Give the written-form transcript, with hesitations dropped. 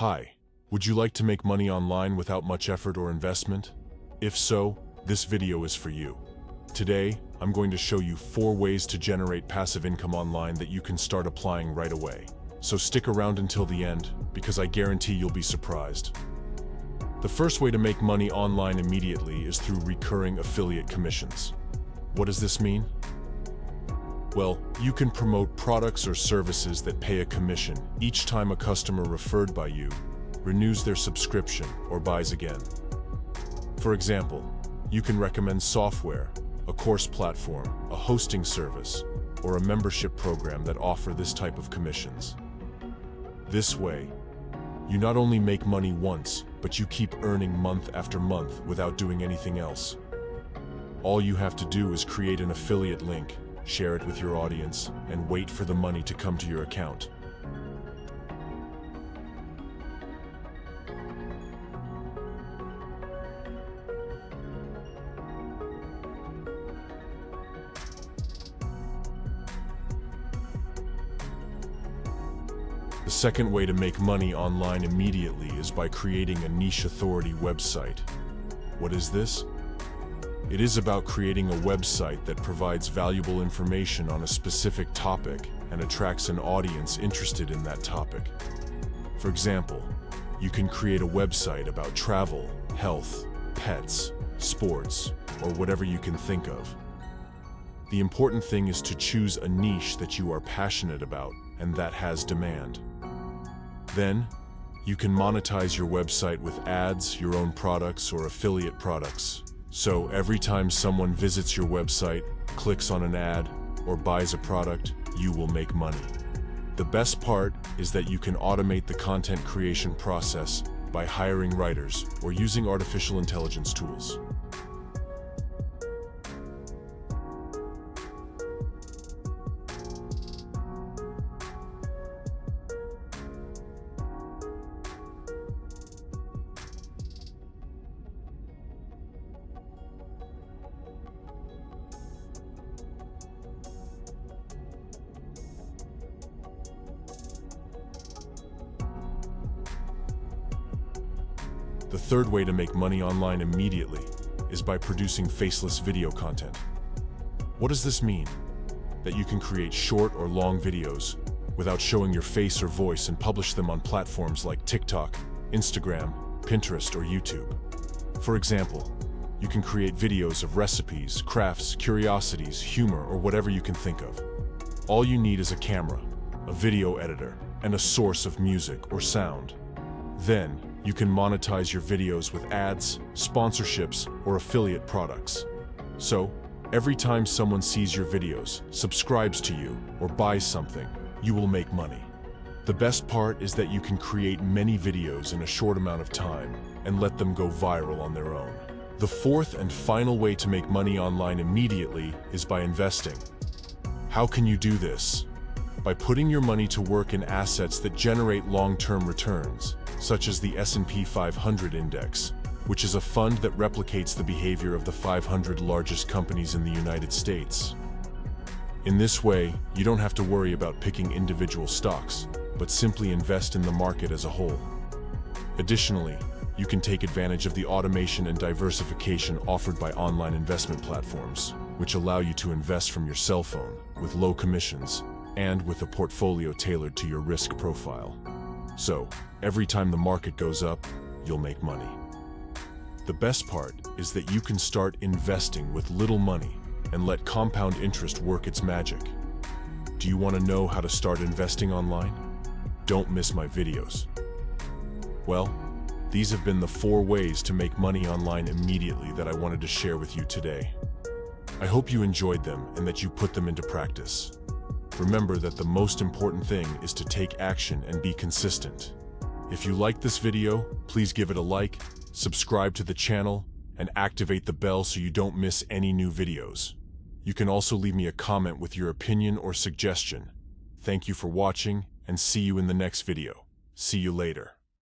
Hi, would you like to make money online without much effort or investment? If so, this video is for you. Today, I'm going to show you 4 ways to generate passive income online that you can start applying right away. So stick around until the end, because I guarantee you'll be surprised. The first way to make money online immediately is through recurring affiliate commissions. What does this mean? Well, you can promote products or services that pay a commission each time a customer referred by you renews their subscription or buys again. For example, you can recommend software, a course platform, a hosting service, or a membership program that offer this type of commissions. This way, you not only make money once, but you keep earning month after month without doing anything else. All you have to do is create an affiliate link, share it with your audience, and wait for the money to come to your account. The second way to make money online immediately is by creating a niche authority website. What is this? It is about creating a website that provides valuable information on a specific topic and attracts an audience interested in that topic. For example, you can create a website about travel, health, pets, sports, or whatever you can think of. The important thing is to choose a niche that you are passionate about and that has demand. Then, you can monetize your website with ads, your own products, or affiliate products. So every time someone visits your website, clicks on an ad, or buys a product, you will make money. The best part is that you can automate the content creation process by hiring writers or using artificial intelligence tools. The third way to make money online immediately is by producing faceless video content. What does this mean? That you can create short or long videos without showing your face or voice and publish them on platforms like TikTok, Instagram, Pinterest, or YouTube. For example, you can create videos of recipes, crafts, curiosities, humor, or whatever you can think of. All you need is a camera, a video editor, and a source of music or sound. Then, you can monetize your videos with ads, sponsorships, or affiliate products. So, every time someone sees your videos, subscribes to you, or buys something, you will make money. The best part is that you can create many videos in a short amount of time and let them go viral on their own. The fourth and final way to make money online immediately is by investing. How can you do this? By putting your money to work in assets that generate long-term returns, such as the S&P 500 index, which is a fund that replicates the behavior of the 500 largest companies in the United States. In this way, you don't have to worry about picking individual stocks, but simply invest in the market as a whole. Additionally, you can take advantage of the automation and diversification offered by online investment platforms, which allow you to invest from your cell phone with low commissions and with a portfolio tailored to your risk profile. So, every time the market goes up, you'll make money. The best part is that you can start investing with little money and let compound interest work its magic. Do you want to know how to start investing online? Don't miss my videos. Well, these have been the 4 ways to make money online immediately that I wanted to share with you today. I hope you enjoyed them and that you put them into practice. Remember that the most important thing is to take action and be consistent. If you liked this video, please give it a like, subscribe to the channel, and activate the bell so you don't miss any new videos. You can also leave me a comment with your opinion or suggestion. Thank you for watching, and see you in the next video. See you later.